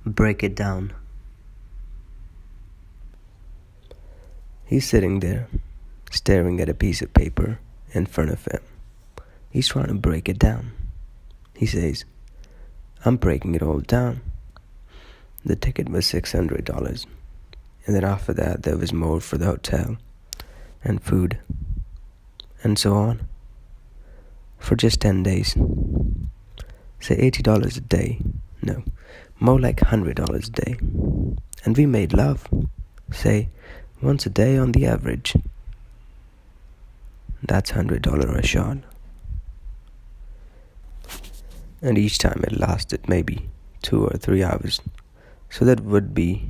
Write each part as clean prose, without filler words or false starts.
Break it down. He's sitting there, staring at a piece of paper in front of him. He's trying to break it down. He says, I'm breaking it all down. The ticket was $600, and then after that there was more for the hotel and food and so on for just 10 days. Say $80 a day. No, more like $100 a day. And we made love, say, once a day on the average. That's $100 a shot. And each time it lasted maybe 2 or 3 hours. So that would be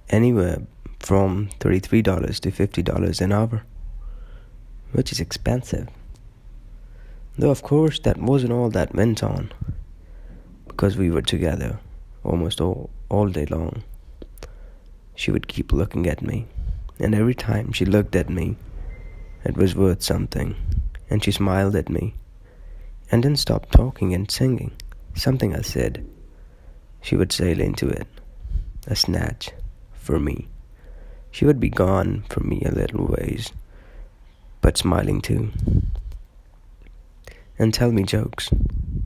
anywhere from $33 to $50 an hour, which is expensive. Though of course that wasn't all that went on, because we were together almost all day long. She would keep looking at me, and every time she looked at me, it was worth something, and she smiled at me, and then stopped talking and singing. Something I said, she would sail into it, a snatch for me. She would be gone from me a little ways, but smiling too, and tell me jokes,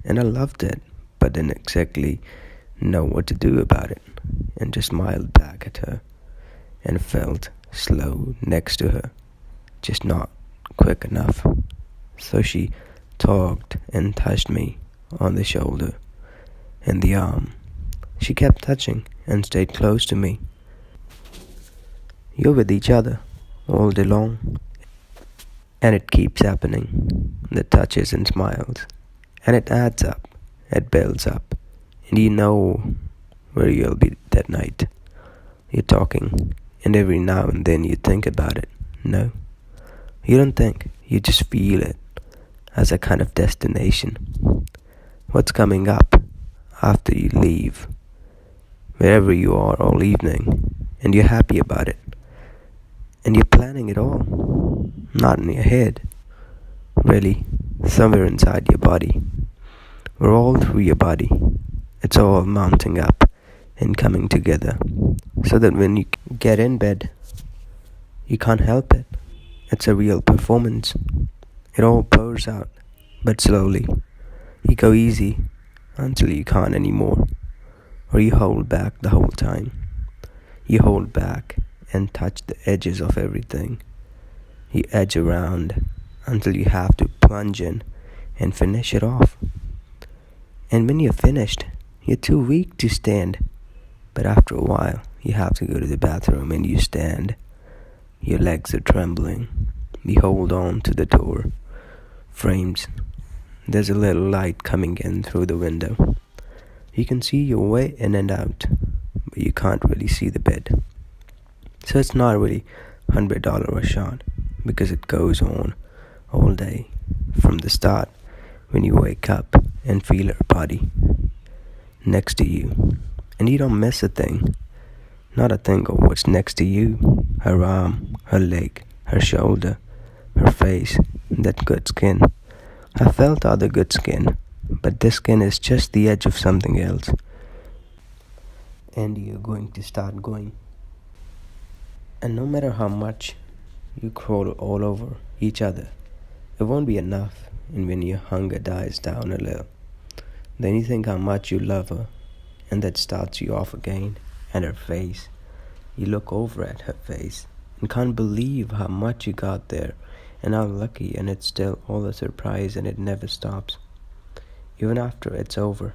and I loved it, but didn't exactly know what to do about it, and just smiled back at her, and felt slow next to her, just not quick enough. So she talked and touched me on the shoulder and the arm. She kept touching and stayed close to me. You're with each other all day long, and it keeps happening. The touches and smiles, and it adds up, it builds up, and you know where you'll be that night. You're talking, and every now and then you think about it. No, you don't think, you just feel it as a kind of destination. What's coming up after you leave, wherever you are all evening, and you're happy about it, and you're planning it all, not in your head, really, somewhere inside your body. We're all through your body. It's all mounting up and coming together, so that when you get in bed, you can't help it. It's a real performance. It all pours out, but slowly. You go easy until you can't anymore, or you hold back the whole time. You hold back and touch the edges of everything. You edge around until you have to plunge in and finish it off. And when you're finished, you're too weak to stand. But after a while, you have to go to the bathroom and you stand. Your legs are trembling. You hold on to the door frames. There's a little light coming in through the window. You can see your way in and out, but you can't really see the bed. So it's not really $100 a shot, because it goes on all day from the start when you wake up and feel her body next to you, and you don't miss a thing, not a thing of what's next to you. Her arm, her leg, her shoulder, her face, that good skin. I felt other good skin, but this skin is just the edge of something else, and you're going to start going. And no matter how much you crawl all over each other, it won't be enough. And when your hunger dies down a little, then you think how much you love her, and that starts you off again. And her face, you look over at her face and can't believe how much you got there and how lucky, and it's still all a surprise, and it never stops. Even after it's over,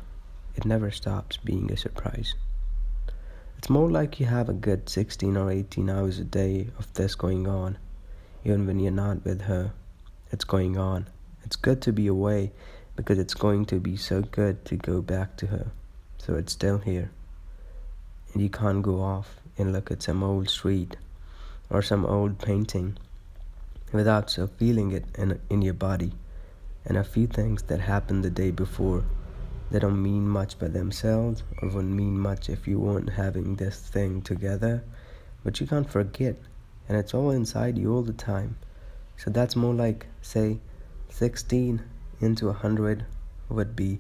it never stops being a surprise. It's more like you have a good 16 or 18 hours a day of this going on. Even when you're not with her, it's going on. It's good to be away, because it's going to be so good to go back to her. So it's still here. And you can't go off and look at some old street or some old painting without so feeling it in your body. And a few things that happened the day before, they don't mean much by themselves, or wouldn't mean much if you weren't having this thing together, but you can't forget, and it's all inside you all the time. So that's more like, say, 16 into 100 would be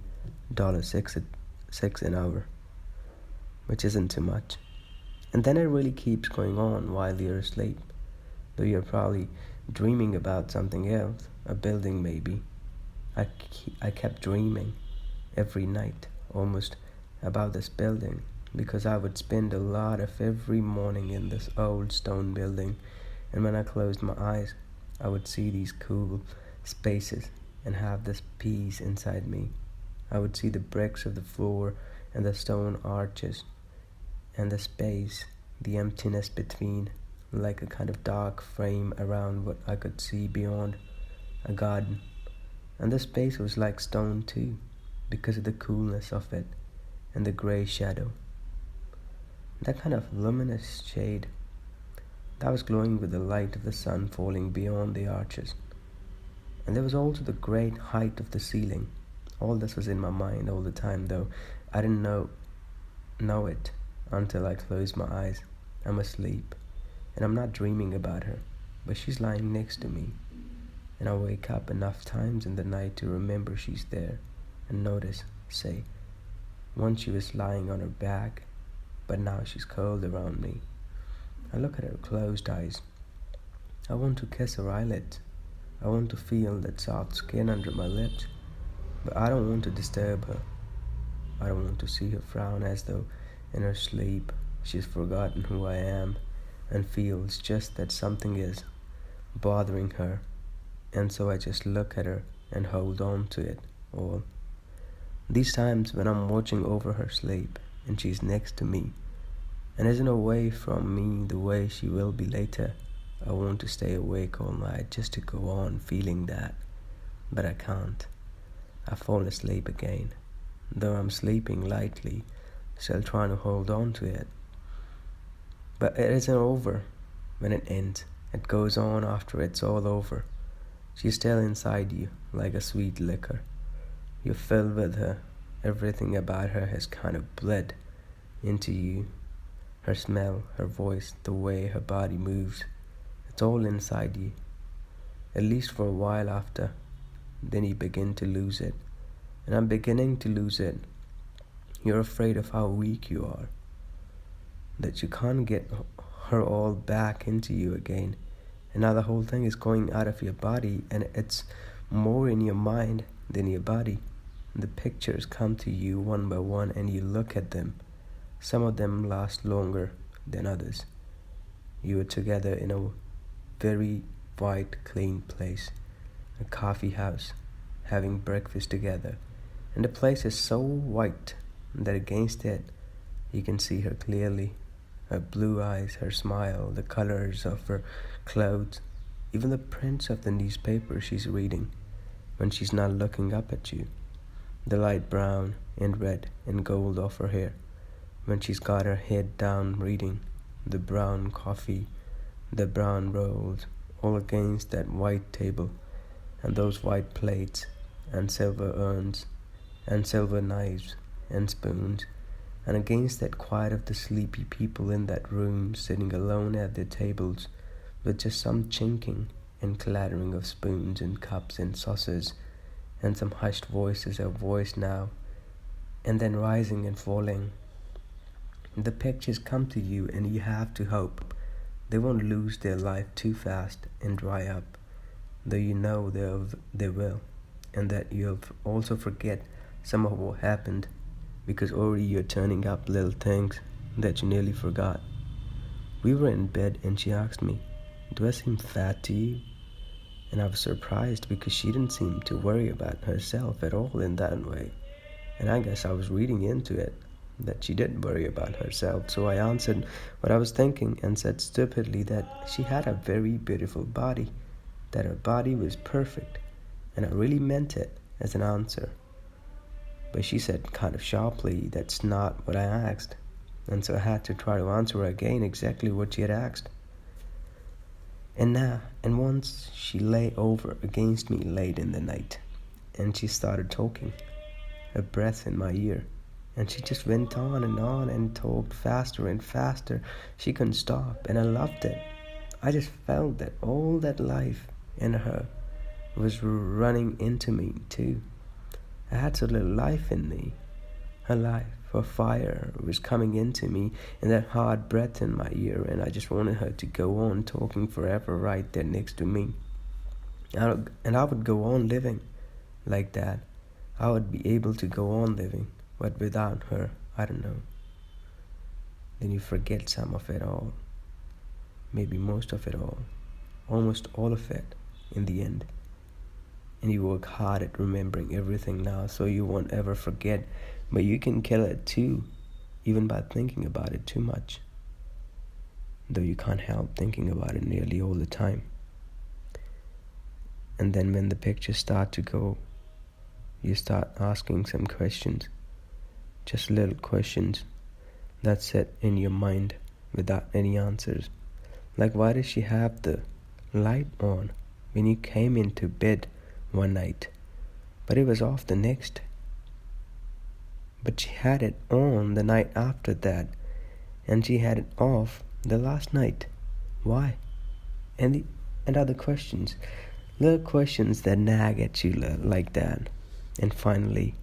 $6 an hour. which isn't too much. And then it really keeps going on while you're asleep, though you're probably dreaming about something else, a building maybe. I kept dreaming every night, almost, about this building, because I would spend a lot of every morning in this old stone building, and when I closed my eyes, I would see these cool spaces and have this peace inside me. I would see the bricks of the floor and the stone arches and the space, the emptiness between, like a kind of dark frame around what I could see beyond, a garden. And the space was like stone too, because of the coolness of it and the grey shadow. That kind of luminous shade that was glowing with the light of the sun falling beyond the arches. And there was also the great height of the ceiling. All this was in my mind all the time, though I didn't know it until I closed my eyes. I'm asleep, and I'm not dreaming about her, but she's lying next to me. And I wake up enough times in the night to remember she's there and notice, say, once she was lying on her back, but now she's curled around me. I look at her closed eyes. I want to kiss her eyelids. I want to feel that soft skin under my lips, but I don't want to disturb her. I don't want to see her frown as though in her sleep she's forgotten who I am and feels just that something is bothering her, and so I just look at her and hold on to it all. These times when I'm watching over her sleep and she's next to me and isn't away from me the way she will be later, I want to stay awake all night just to go on feeling that, but I can't. I fall asleep again, though I'm sleeping lightly, still trying to hold on to it. But it isn't over when it ends. It goes on after it's all over. She's still inside you, like a sweet liquor. You're filled with her. Everything about her has kind of bled into you. Her smell, her voice, the way her body moves. It's all inside you. At least for a while after. Then you begin to lose it. And I'm beginning to lose it. You're afraid of how weak you are. That you can't get her all back into you again. And now the whole thing is going out of your body, and it's more in your mind than your body. The pictures come to you one by one and you look at them. Some of them last longer than others. You are together in a very white, clean place, a coffee house, having breakfast together. And the place is so white that against it you can see her clearly. Her blue eyes, her smile, the colors of her clothes, even the prints of the newspaper she's reading when she's not looking up at you. The light brown and red and gold of her hair when she's got her head down reading, the brown coffee, the brown rolls, all against that white table, and those white plates, and silver urns, and silver knives and spoons, and against that quiet of the sleepy people in that room sitting alone at their tables with just some chinking and clattering of spoons and cups and saucers, and some hushed voices, a voice now and then rising and falling. The pictures come to you, and you have to hope they won't lose their life too fast and dry up, though you know they will, and that you'll also forget some of what happened, because already you're turning up little things that you nearly forgot. We were in bed and she asked me, "Do I seem fat to you?" And I was surprised because she didn't seem to worry about herself at all in that way. And I guess I was reading into it that she didn't worry about herself. So I answered what I was thinking and said stupidly that she had a very beautiful body, that her body was perfect, and I really meant it as an answer. But she said kind of sharply, "That's not what I asked." And so I had to try to answer her again exactly what she had asked. And once she lay over against me late in the night, and she started talking, her breath in my ear, and she just went on and talked faster and faster. She couldn't stop, and I loved it. I just felt that all that life in her was running into me too. I had so little life in me. Her life, her fire was coming into me, and that hard breath in my ear, and I just wanted her to go on talking forever right there next to me. And I would go on living like that. I would be able to go on living, but without her, I don't know. Then you forget some of it all, maybe most of it all, almost all of it in the end. And you work hard at remembering everything now so you won't ever forget. But you can kill it too, even by thinking about it too much. Though you can't help thinking about it nearly all the time. And then when the pictures start to go, you start asking some questions. Just little questions that sit in your mind without any answers. Like, why does she have the light on when you came into bed one night, but it was off the next? But she had it on the night after that, and she had it off the last night. Why? And other questions, little questions that nag at you like that. And finally,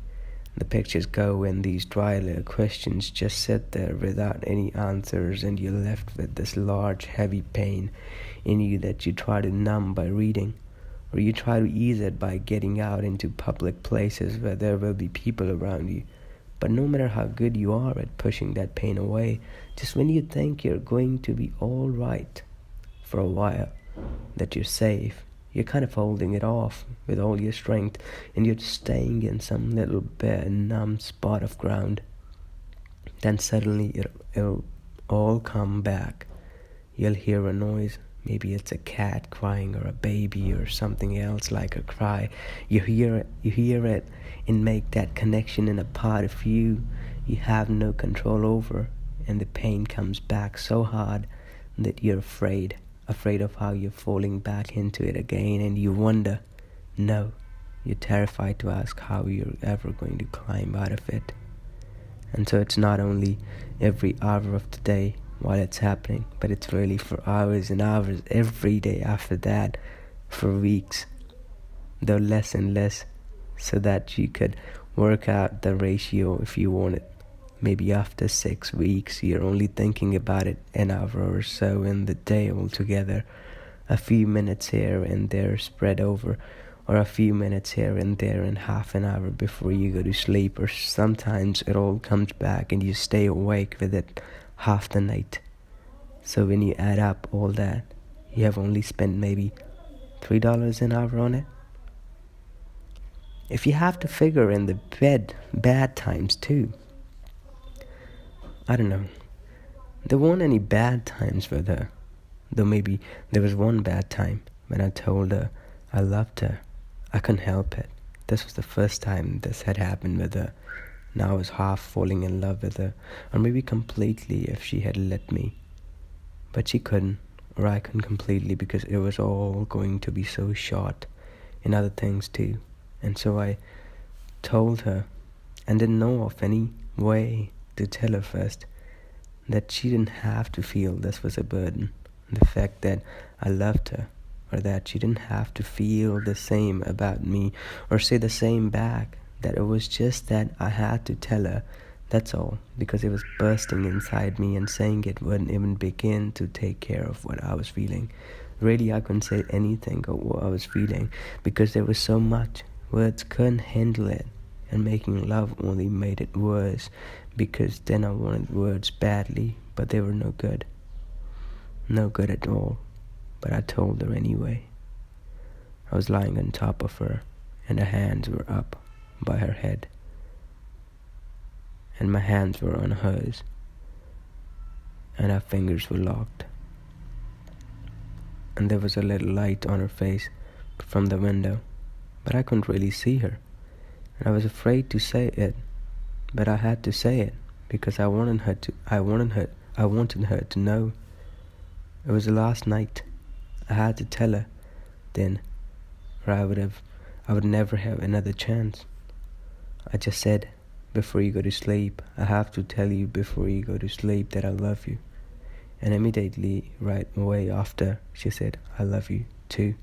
the pictures go, and these dry little questions just sit there without any answers, and you're left with this large, heavy pain in you that you try to numb by reading, or you try to ease it by getting out into public places where there will be people around you. But no matter how good you are at pushing that pain away, just when you think you're going to be all right for a while, that you're safe, you're kind of holding it off with all your strength, and you're staying in some little bare, numb spot of ground. Then suddenly it'll all come back. You'll hear a noise. Maybe it's a cat crying, or a baby, or something else like a cry. You hear it and make that connection in a part of you have no control over, and the pain comes back so hard that you're afraid of how you're falling back into it again, and you wonder, no, you're terrified to ask how you're ever going to climb out of it. And so it's not only every hour of the day while it's happening, but it's really for hours and hours every day after that, for weeks, though less and less, so that you could work out the ratio if you want it. Maybe after 6 weeks, you're only thinking about it an hour or so in the day altogether. A few minutes here and there spread over, or a few minutes here and there in half an hour before you go to sleep, or sometimes it all comes back and you stay awake with it half the night. So when you add up all that, you have only spent maybe $3 an hour on it. If you have to figure in the bad times too, I don't know, there weren't any bad times with her, though maybe there was one bad time when I told her I loved her. I couldn't help it. This was the first time this had happened with her. Now I was half falling in love with her, or maybe completely if she had let me. But she couldn't, or I couldn't completely, because it was all going to be so short in other things too. And so I told her, and didn't know of any way to tell her first, that she didn't have to feel this was a burden, the fact that I loved her, or that she didn't have to feel the same about me, or say the same back, that it was just that I had to tell her, that's all, because it was bursting inside me, and saying it wouldn't even begin to take care of what I was feeling. Really, I couldn't say anything of what I was feeling, because there was so much. Words couldn't handle it, and making love only made it worse, because then I wanted words badly, but they were no good. No good at all. But I told her anyway. I was lying on top of her, and her hands were up by her head, and my hands were on hers, and our fingers were locked. And there was a little light on her face from the window, but I couldn't really see her, and I was afraid to say it, but I had to say it because I wanted her to know. It was the last night. I had to tell her then, or I would never have another chance. I just said, before you go to sleep, I have to tell you before you go to sleep that I love you. And immediately, right away after, she said, I love you too.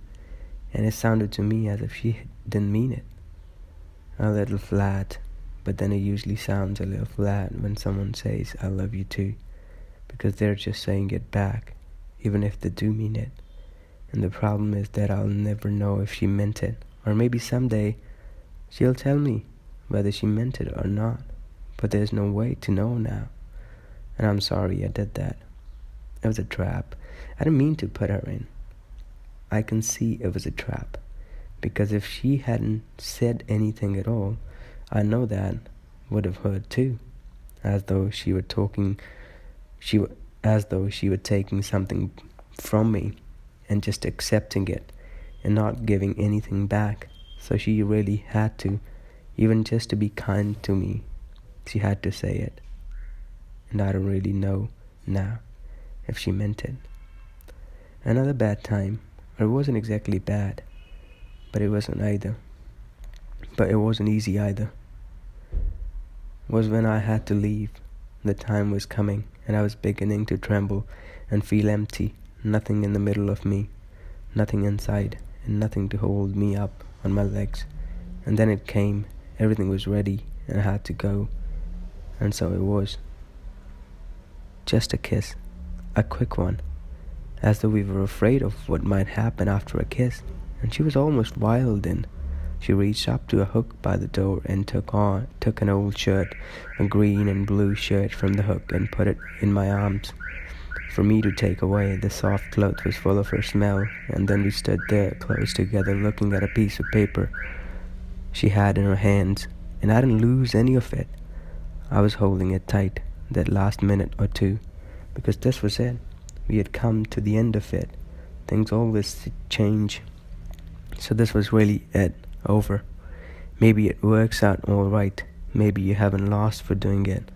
And it sounded to me as if she didn't mean it. A little flat, but then it usually sounds a little flat when someone says I love you too, because they're just saying it back, even if they do mean it. And the problem is that I'll never know if she meant it, or maybe someday she'll tell me whether she meant it or not, but there's no way to know now. And I'm sorry I did that. It was a trap. I didn't mean to put her in. I can see it was a trap, because if she hadn't said anything at all, I know that would have hurt too, as though she were taking something from me and just accepting it and not giving anything back. So she really had to, even just to be kind to me, she had to say it. And I don't really know now if she meant it. Another bad time, or it wasn't exactly bad, but it wasn't easy either, was when I had to leave. The time was coming, and I was beginning to tremble and feel empty. Nothing in the middle of me, nothing inside, and nothing to hold me up on my legs. And then it came. Everything was ready, and I had to go. And so it was. Just a kiss, a quick one, as though we were afraid of what might happen after a kiss. And she was almost wild then. She reached up to a hook by the door and took an old shirt, a green and blue shirt, from the hook and put it in my arms for me to take away. The soft cloth was full of her smell, and then we stood there close together looking at a piece of paper she had in her hands, and I didn't lose any of it. I was holding it tight that last minute or two, because this was it. We had come to the end of it. Things always change. So this was really it, over. Maybe it works out all right. Maybe you haven't lost for doing it.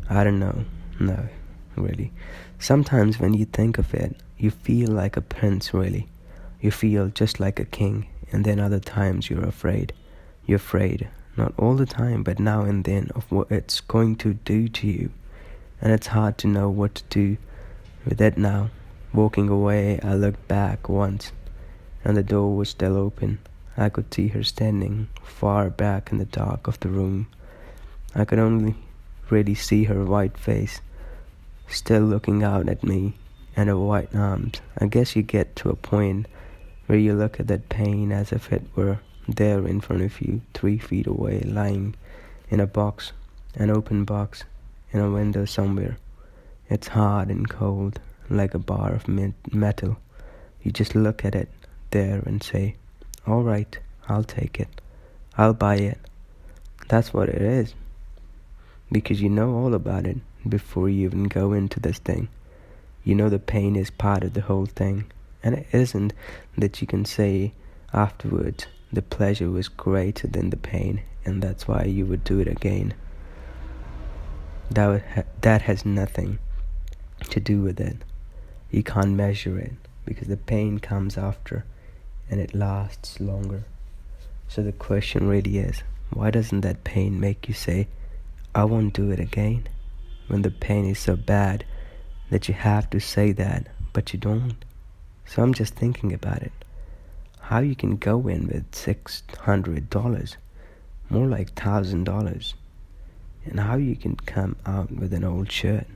I don't know. No, really. Sometimes when you think of it, you feel like a prince, really. You feel just like a king. And then other times you're afraid. You're afraid, not all the time, but now and then, of what it's going to do to you. And it's hard to know what to do with it now. Walking away, I looked back once, and the door was still open. I could see her standing far back in the dark of the room. I could only really see her white face, still looking out at me, and her white arms. I guess you get to a point where you look at that pain as if it were there in front of you, 3 feet away, lying in a box, an open box, in a window somewhere. It's hard and cold, like a bar of metal. You just look at it there and say, all right, I'll take it. I'll buy it. That's what it is. Because you know all about it before you even go into this thing. You know the pain is part of the whole thing. And it isn't that you can say afterwards the pleasure was greater than the pain, and that's why you would do it again. That has nothing to do with it. You can't measure it, because the pain comes after, and it lasts longer. So the question really is, why doesn't that pain make you say, I won't do it again, when the pain is so bad that you have to say that, but you don't? So I'm just thinking about it. How you can go in with $600, more like $1,000, and how you can come out with an old shirt.